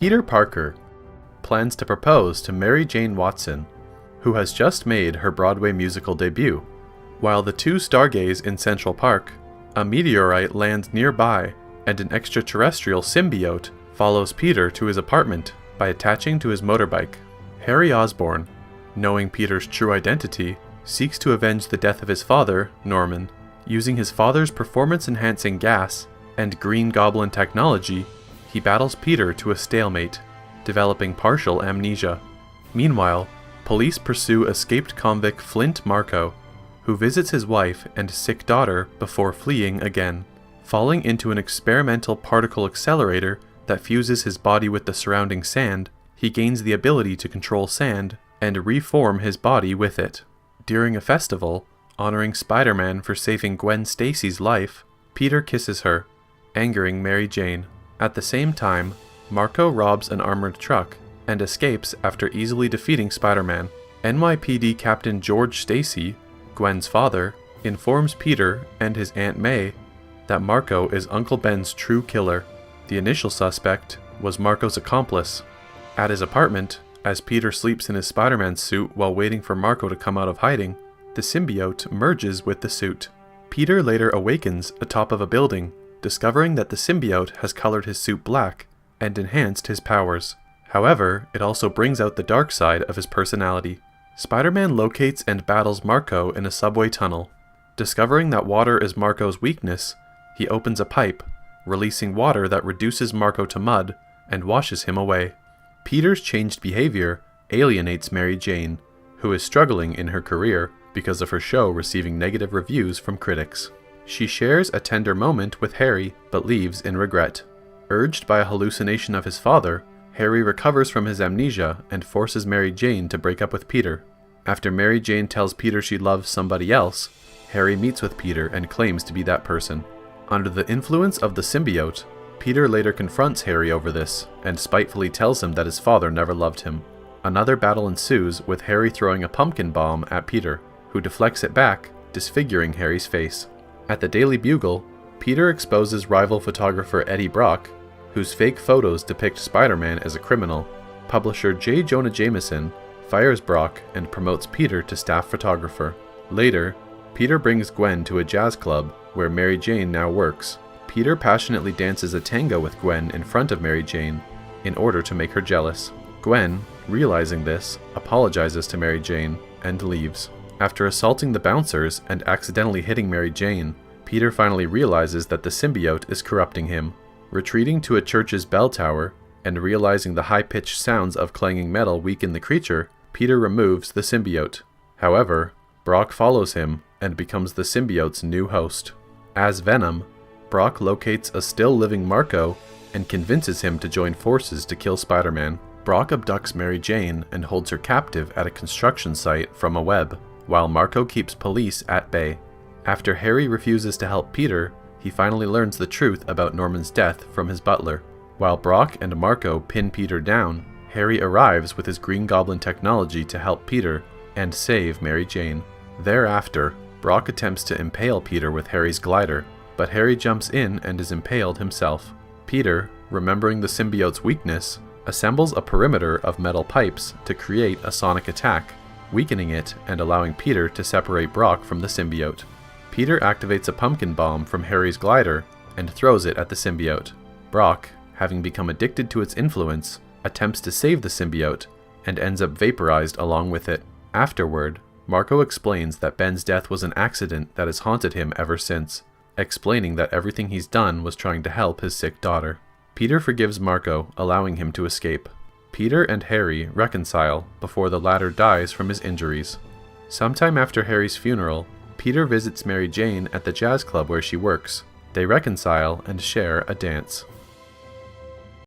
Peter Parker plans to propose to Mary Jane Watson, who has just made her Broadway musical debut. While the two stargaze in Central Park, a meteorite lands nearby and an extraterrestrial symbiote follows Peter to his apartment by attaching to his motorbike. Harry Osborn, knowing Peter's true identity, seeks to avenge the death of his father, Norman. Using his father's performance-enhancing gas and green goblin technology, he battles Peter to a stalemate, developing partial amnesia. Meanwhile, police pursue escaped convict Flint Marko, who visits his wife and sick daughter before fleeing again. Falling into an experimental particle accelerator that fuses his body with the surrounding sand, he gains the ability to control sand and reform his body with it. During a festival, honoring Spiderman for saving Gwen Stacy's life, Peter kisses her, angering Mary Jane. At the same time, Marko robs an armored truck and escapes after easily defeating Spider-Man. NYPD Captain George Stacy, Gwen's father, informs Peter and his Aunt May that Marko is Uncle Ben's true killer. The initial suspect was Marko's accomplice. At his apartment, as Peter sleeps in his Spider-Man suit while waiting for Marko to come out of hiding, the symbiote merges with the suit. Peter later awakens atop of a building, discovering that the symbiote has colored his suit black and enhanced his powers. However, it also brings out the dark side of his personality. Spider-Man locates and battles Marko in a subway tunnel. Discovering that water is Marko's weakness, he opens a pipe, releasing water that reduces Marko to mud and washes him away. Peter's changed behavior alienates Mary Jane, who is struggling in her career because of her show receiving negative reviews from critics. She shares a tender moment with Harry, but leaves in regret. Urged by a hallucination of his father, Harry recovers from his amnesia and forces Mary Jane to break up with Peter. After Mary Jane tells Peter she loves somebody else, Harry meets with Peter and claims to be that person. Under the influence of the symbiote, Peter later confronts Harry over this and spitefully tells him that his father never loved him. Another battle ensues with Harry throwing a pumpkin bomb at Peter, who deflects it back, disfiguring Harry's face. At the Daily Bugle, Peter exposes rival photographer Eddie Brock, whose fake photos depict Spider-Man as a criminal. Publisher J. Jonah Jameson fires Brock and promotes Peter to staff photographer. Later, Peter brings Gwen to a jazz club where Mary Jane now works. Peter passionately dances a tango with Gwen in front of Mary Jane in order to make her jealous. Gwen, realizing this, apologizes to Mary Jane and leaves. After assaulting the bouncers and accidentally hitting Mary Jane, Peter finally realizes that the symbiote is corrupting him. Retreating to a church's bell tower and realizing the high-pitched sounds of clanging metal weaken the creature, Peter removes the symbiote. However, Brock follows him and becomes the symbiote's new host. As Venom, Brock locates a still-living Marko and convinces him to join forces to kill Spider-Man. Brock abducts Mary Jane and holds her captive at a construction site from a web, while Marko keeps police at bay. After Harry refuses to help Peter, he finally learns the truth about Norman's death from his butler. While Brock and Marko pin Peter down, Harry arrives with his Green Goblin technology to help Peter and save Mary Jane. Thereafter, Brock attempts to impale Peter with Harry's glider, but Harry jumps in and is impaled himself. Peter, remembering the symbiote's weakness, assembles a perimeter of metal pipes to create a sonic attack, weakening it and allowing Peter to separate Brock from the symbiote. Peter activates a pumpkin bomb from Harry's glider and throws it at the symbiote. Brock, having become addicted to its influence, attempts to save the symbiote and ends up vaporized along with it. Afterward, Marko explains that Ben's death was an accident that has haunted him ever since, explaining that everything he's done was trying to help his sick daughter. Peter forgives Marko, allowing him to escape. Peter and Harry reconcile before the latter dies from his injuries. Sometime after Harry's funeral, Peter visits Mary Jane at the jazz club where she works. They reconcile and share a dance.